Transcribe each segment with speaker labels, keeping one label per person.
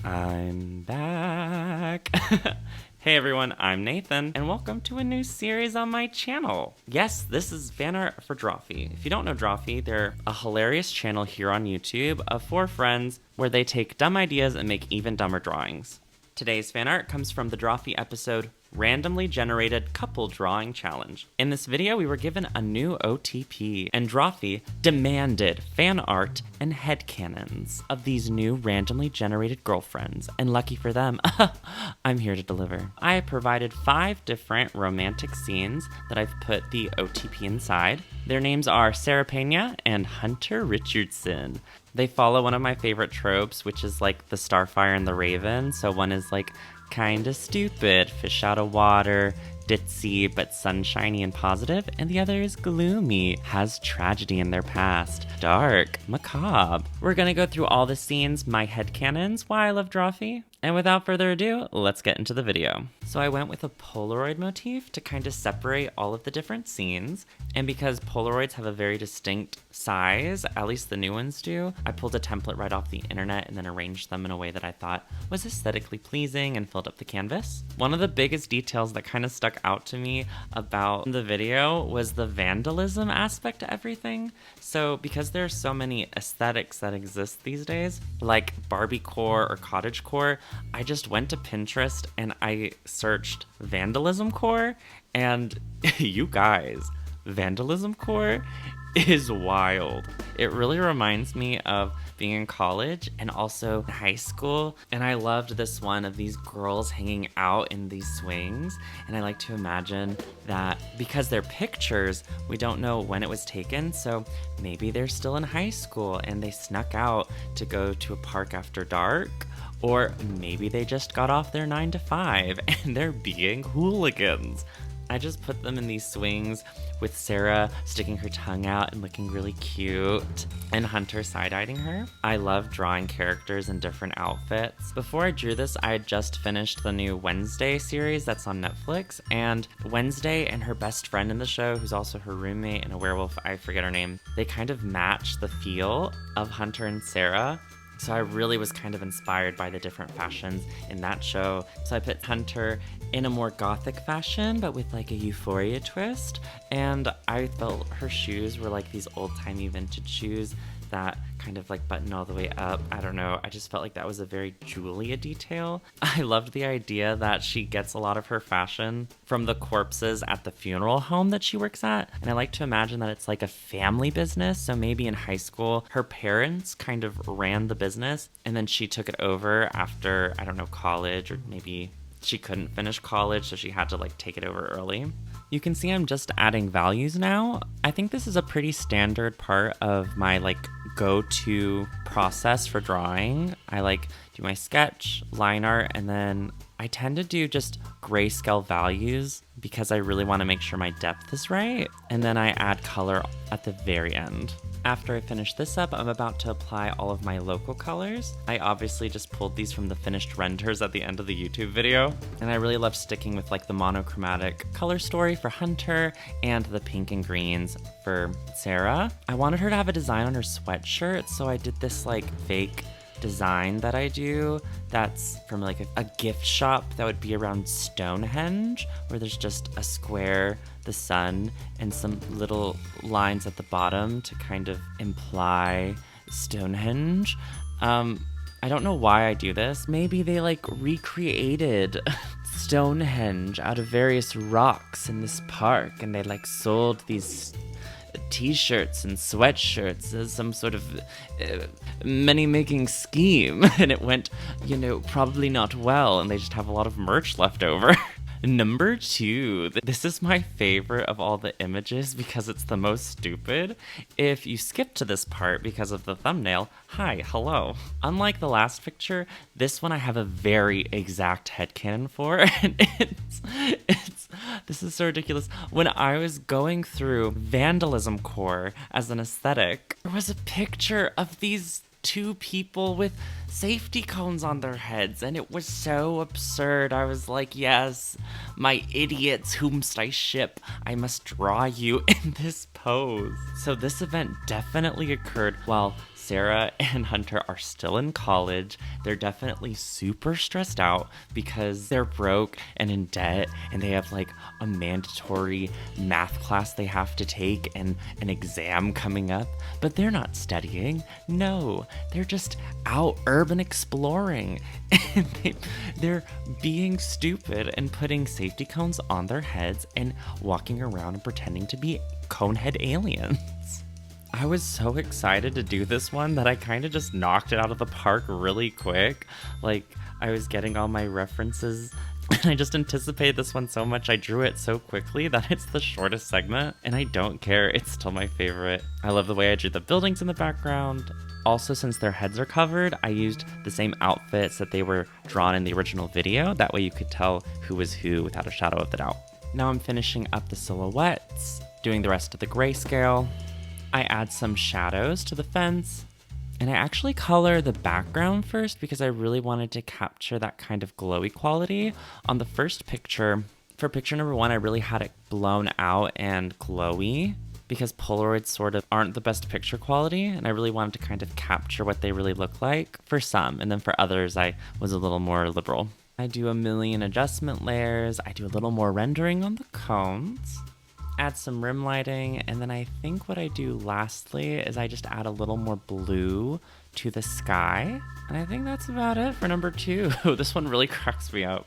Speaker 1: I'm back. Hey everyone, I'm Nathan, and welcome to a new series on my channel. Yes, this is fan art for Drawfee. If you don't know Drawfee, they're a hilarious channel here on YouTube of 4 friends where they take dumb ideas and make even dumber drawings. Today's fan art comes from the Drawfee episode Randomly Generated Couple Drawing Challenge. In this video, we were given a new OTP, and Drawfee demanded fan art and headcanons of these new randomly generated girlfriends, and lucky for them, I'm here to deliver. I provided 5 different romantic scenes that I've put the OTP inside. Their names are Sara, Pena, and Hunter Richardson. They follow one of my favorite tropes, which is like the Starfire and the Raven. So one is like kinda stupid, fish out of water, ditzy but sunshiny and positive, and the other is gloomy, has tragedy in their past, dark, macabre. We're gonna go through all the scenes, my headcanons, why I love Drawfee, and without further ado, let's get into the video. So I went with a Polaroid motif to kind of separate all of the different scenes, and because Polaroids have a very distinct size, at least the new ones do, I pulled a template right off the internet and then arranged them in a way that I thought was aesthetically pleasing and filled up the canvas. One of the biggest details that kind of stuck out to me about the video was the vandalism aspect to everything. So because there are so many aesthetics that exist these days, like Barbiecore or cottagecore, I just went to Pinterest and I searched vandalism core, and you guys, vandalism core is wild. It really reminds me of being in college and also high school, and I loved this one of these girls hanging out in these swings, and I like to imagine that because they're pictures, we don't know when it was taken, so maybe they're still in high school and they snuck out to go to a park after dark, or maybe they just got off their 9 to 5 and they're being hooligans. I just put them in these swings with Sara sticking her tongue out and looking really cute, and Hunter side-eyeing her. I love drawing characters in different outfits. Before I drew this, I had just finished the new Wednesday series that's on Netflix, and Wednesday and her best friend in the show, who's also her roommate and a werewolf, I forget her name, they kind of match the feel of Hunter and Sara. So I really was kind of inspired by the different fashions in that show. So I put Hunter in a more gothic fashion, but with like a euphoria twist. And I felt her shoes were like these old-timey vintage shoes that kind of like button all the way up. I don't know. I just felt like that was a very Julia detail. I loved the idea that she gets a lot of her fashion from the corpses at the funeral home that she works at. And I like to imagine that it's like a family business. So maybe in high school, her parents kind of ran the business and then she took it over after, I don't know, college, or maybe she couldn't finish college, so she had to like take it over early. You can see I'm just adding values now. I think this is a pretty standard part of my like go-to process for drawing. I like do my sketch, line art, and then I tend to do just grayscale values because I really want to make sure my depth is right. And then I add color at the very end. After I finish this up, I'm about to apply all of my local colors. I obviously just pulled these from the finished renders at the end of the YouTube video. And I really love sticking with like the monochromatic color story for Hunter and the pink and greens for Sara. I wanted her to have a design on her sweatshirt, so I did this like fake design that I do that's from like a gift shop that would be around Stonehenge, where there's just a square, the sun, and some little lines at the bottom to kind of imply Stonehenge. I don't know why I do this. Maybe they like recreated Stonehenge out of various rocks in this park, and they like sold these t-shirts and sweatshirts as some sort of money-making scheme, and it went, you know, probably not well, and they just have a lot of merch left over. Number 2, this is my favorite of all the images because it's the most stupid. If you skip to this part because of the thumbnail, hi, hello. Unlike the last picture, this one I have a very exact headcanon for, and this is so ridiculous. When I was going through vandalism core as an aesthetic, there was a picture of these 2 people with safety cones on their heads, and it was so absurd. I was like, yes, my idiots whomst I ship, I must draw you in this pose. So this event definitely occurred while Sara and Hunter are still in college. They're definitely super stressed out because they're broke and in debt, and they have like a mandatory math class they have to take and an exam coming up. But they're not studying. No, they're just out urban exploring. And they're being stupid and putting safety cones on their heads and walking around and pretending to be conehead aliens. I was so excited to do this one that I kind of just knocked it out of the park really quick. Like, I was getting all my references and I just anticipated this one so much I drew it so quickly that it's the shortest segment, and I don't care, it's still my favorite. I love the way I drew the buildings in the background. Also, since their heads are covered, I used the same outfits that they were drawn in the original video. That way you could tell who was who without a shadow of a doubt. Now I'm finishing up the silhouettes, doing the rest of the grayscale. I add some shadows to the fence, and I actually color the background first because I really wanted to capture that kind of glowy quality. On the first picture, for picture number 1, I really had it blown out and glowy because Polaroids sort of aren't the best picture quality, and I really wanted to kind of capture what they really look like for some, and then for others I was a little more liberal. I do a million adjustment layers, I do a little more rendering on the cones, add some rim lighting, and then I think what I do lastly is I just add a little more blue to the sky. And I think that's about it for number 2. This one really cracks me up.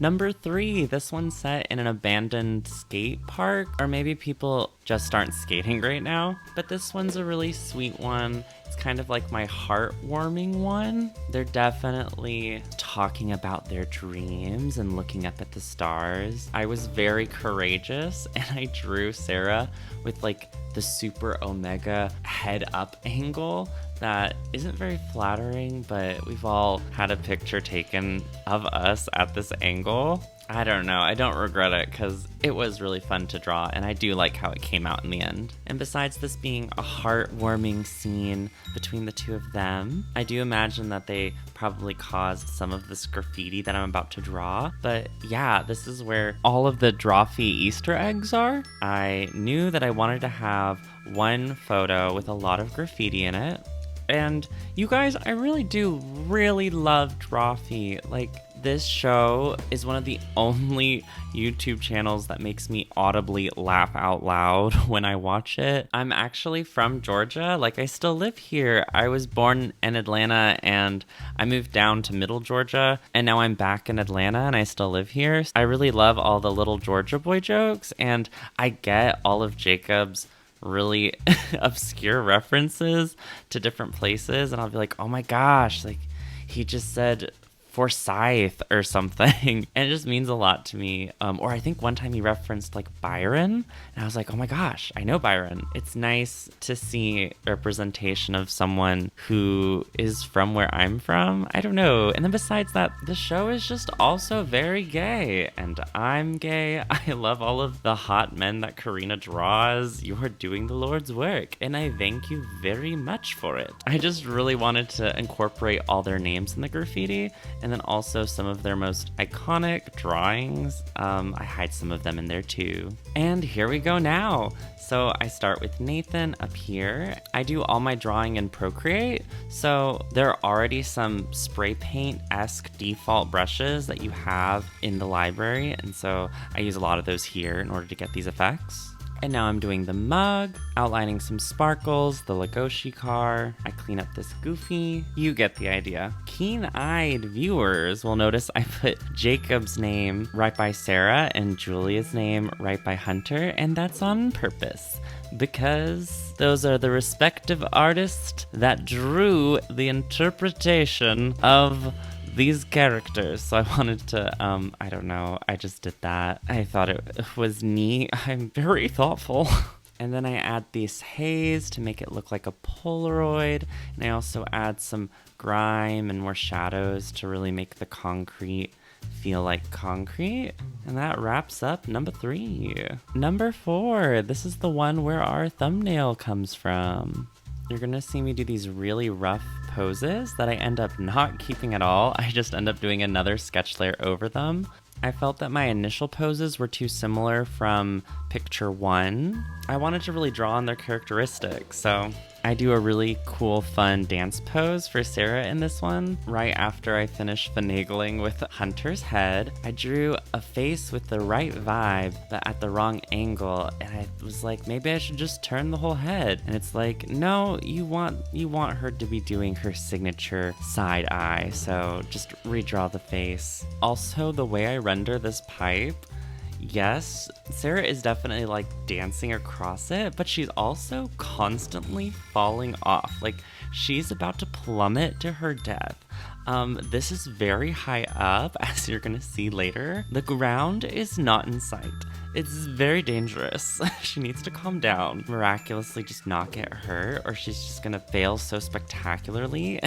Speaker 1: Number 3, this one's set in an abandoned skate park, or maybe people just aren't skating right now, but this one's a really sweet one. It's kind of like my heartwarming one. They're definitely talking about their dreams and looking up at the stars. I was very courageous and I drew Sara with like the super omega head up angle that isn't very flattering, but we've all had a picture taken of us at this angle. I don't know, I don't regret it because it was really fun to draw, and I do like how it came out in the end. And besides this being a heartwarming scene between the two of them, I do imagine that they probably caused some of this graffiti that I'm about to draw. But yeah, this is where all of the Drawfee Easter eggs are. I knew that I wanted to have one photo with a lot of graffiti in it. And you guys, I really do really love Drawfee. Like, this show is one of the only YouTube channels that makes me audibly laugh out loud when I watch it. I'm actually from Georgia. Like, I still live here. I was born in Atlanta and I moved down to middle Georgia, and now I'm back in Atlanta and I still live here. I really love all the little Georgia boy jokes, and I get all of Jacob's really obscure references to different places, and I'll be like, oh my gosh, like he just said Forsyth or something, and it just means a lot to me. Or I think one time he referenced like Byron, and I was like, oh my gosh, I know Byron. It's nice to see representation of someone who is from where I'm from. I don't know. And then besides that, the show is just also very gay, and I'm gay. I love all of the hot men that Karina draws. You are doing the Lord's work, and I thank you very much for it. I just really wanted to incorporate all their names in the graffiti, and then also some of their most iconic drawings. I hide some of them in there too. And here we go now. So I start with Nathan up here. I do all my drawing in Procreate, so there are already some spray paint-esque default brushes that you have in the library, and so I use a lot of those here in order to get these effects. And now I'm doing the mug, outlining some sparkles, the Legoshi car. I clean up this goofy. You get the idea. Keen-eyed viewers will notice I put Jacob's name right by Sara and Julia's name right by Hunter, and that's on purpose, because those are the respective artists that drew the interpretation of these characters. So I wanted to, I don't know, I just did that. I thought it was neat. I'm very thoughtful. And then I add this haze to make it look like a Polaroid. And I also add some grime and more shadows to really make the concrete feel like concrete. And that wraps up number 3. Number 4, this is the one where our thumbnail comes from. You're gonna see me do these really rough poses that I end up not keeping at all. I just end up doing another sketch layer over them. I felt that my initial poses were too similar from picture 1. I wanted to really draw on their characteristics, so I do a really cool, fun dance pose for Sara in this one. Right after I finished finagling with Hunter's head, I drew a face with the right vibe, but at the wrong angle. And I was like, maybe I should just turn the whole head. And it's like, no, you want her to be doing her signature side eye. So just redraw the face. Also, the way I render this pipe, yes, Sara is definitely like dancing across it, but she's also constantly falling off. Like she's about to plummet to her death. This is very high up, as you're gonna see later. The ground is not in sight. It's very dangerous. She needs to calm down, miraculously just not get hurt, or she's just gonna fail so spectacularly.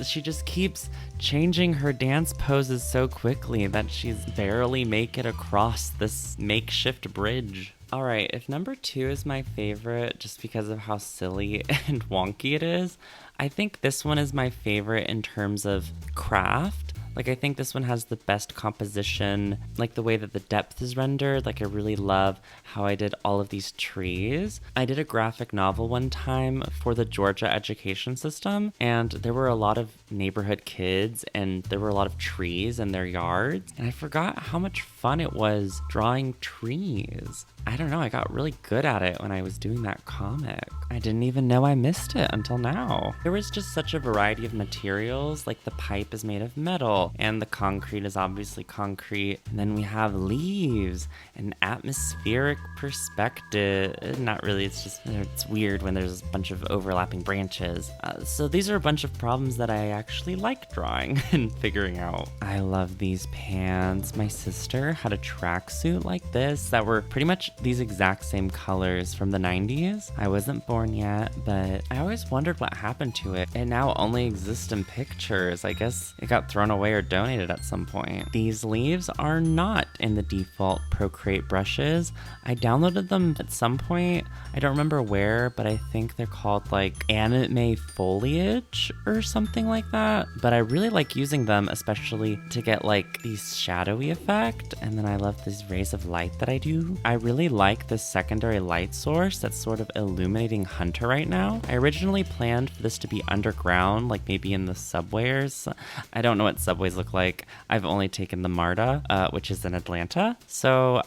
Speaker 1: She just keeps changing her dance poses so quickly that she's barely make it across this makeshift bridge. Alright, if number 2 is my favorite just because of how silly and wonky it is, I think this one is my favorite in terms of craft. Like, I think this one has the best composition, like the way that the depth is rendered. Like, I really love how I did all of these trees. I did a graphic novel one time for the Georgia education system, and there were a lot of neighborhood kids, and there were a lot of trees in their yards, and I forgot how much fun it was drawing trees. I don't know, I got really good at it when I was doing that comic. I didn't even know I missed it until now. There was just such a variety of materials, like the pipe is made of metal, and the concrete is obviously concrete. And then we have leaves, and atmospheric perspective. Not really, it's weird when there's a bunch of overlapping branches. So these are a bunch of problems that I actually like drawing and figuring out. I love these pants. My sister had a tracksuit like this that were pretty much these exact same colors from the 90s. I wasn't born yet, but I always wondered what happened to it. It now only exists in pictures. I guess it got thrown away or donated at some point. These leaves are not in the default Procreate brushes. I downloaded them at some point. I don't remember where, but I think they're called like anime foliage or something like that. But I really like using them, especially to get like these shadowy effect. And then I love these rays of light that I do. I really like this secondary light source that's sort of illuminating Hunter right now. I originally planned for this to be underground, like maybe in the subways. I don't know what subways look like. I've only taken the MARTA, which is in Atlanta. So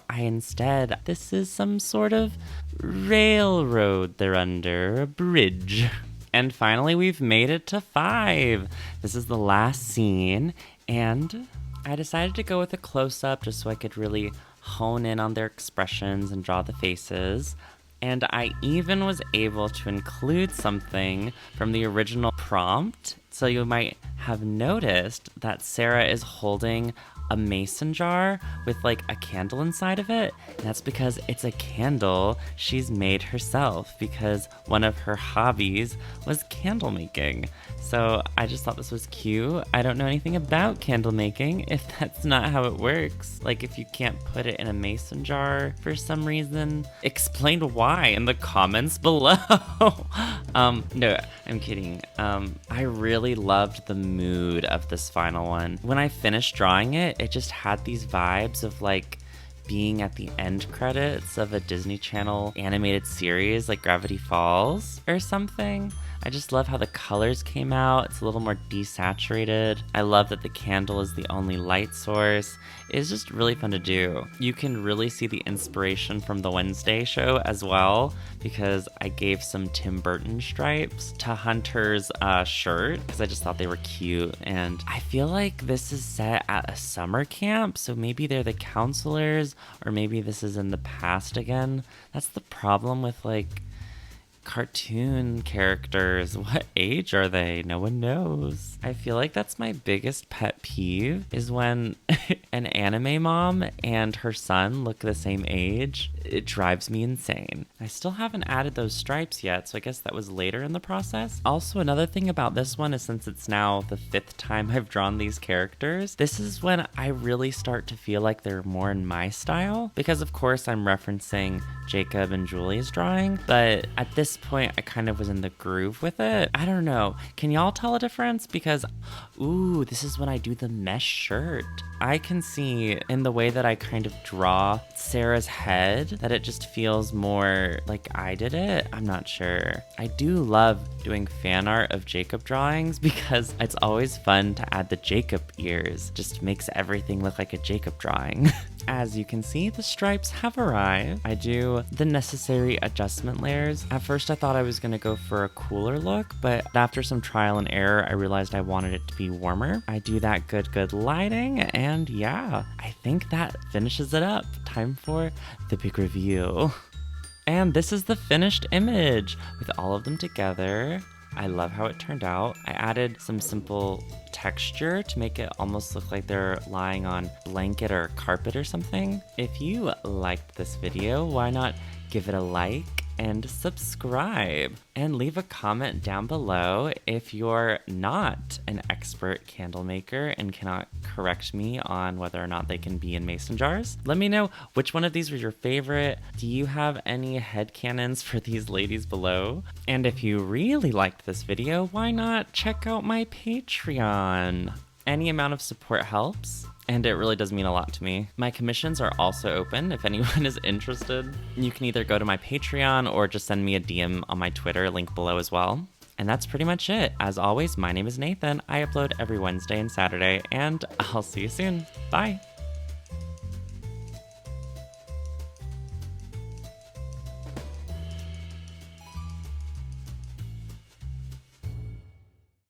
Speaker 1: this is some sort of railroad they're under, a bridge. And finally, we've made it to 5. This is the last scene, and I decided to go with a close-up just so I could really hone in on their expressions and draw the faces. And I even was able to include something from the original prompt. So you might have noticed that Sara is holding a mason jar with like a candle inside of it. And that's because it's a candle she's made herself, because one of her hobbies was candle making. So I just thought this was cute. I don't know anything about candle making if that's not how it works. Like if you can't put it in a mason jar for some reason, explain why in the comments below. No, I'm kidding. I really loved the mood of this final one. When I finished drawing it, it just had these vibes of like being at the end credits of a Disney Channel animated series like Gravity Falls or something. I just love how the colors came out. It's a little more desaturated. I love that the candle is the only light source. It's just really fun to do. You can really see the inspiration from the Wednesday show as well, because I gave some Tim Burton stripes to Hunter's shirt because I just thought they were cute. And I feel like this is set at a summer camp, so maybe they're the counselors, or maybe this is in the past again. That's the problem with like cartoon characters. What age are they? No one knows. I feel like that's my biggest pet peeve, is when an anime mom and her son look the same age. It drives me insane. I still haven't added those stripes yet, so I guess that was later in the process. Also, another thing about this one is, since it's now the 5th time I've drawn these characters, this is when I really start to feel like they're more in my style, because of course I'm referencing Jacob and Julie's drawing, but at this point I kind of was in the groove with it. I don't know. Can y'all tell a difference? Because Ooh, this is when I do the mesh shirt. I can see in the way that I kind of draw Sarah's head that it just feels more like I did it. I'm not sure. I do love doing fan art of Jacob drawings because it's always fun to add the Jacob ears. Just makes everything look like a Jacob drawing. As you can see, the stripes have arrived. I do the necessary adjustment layers. At first I thought I was gonna go for a cooler look, but after some trial and error, I realized I wanted it to be warmer. I do that good lighting, and yeah, I think that finishes it up. Time for the big review. And this is the finished image with all of them together. I love how it turned out. I added some simple texture to make it almost look like they're lying on blanket or carpet or something. If you liked this video, why not give it a like and subscribe, and leave a comment down below if you're not an expert candle maker and cannot correct me on whether or not they can be in mason jars. Let me know which one of these was your favorite. Do you have any headcanons for these ladies below? And if you really liked this video, why not check out my Patreon? Any amount of support helps, and it really does mean a lot to me. My commissions are also open if anyone is interested. You can either go to my Patreon or just send me a DM on my Twitter, link below as well. And that's pretty much it. As always, my name is Nathan. I upload every Wednesday and Saturday, and I'll see you soon. Bye.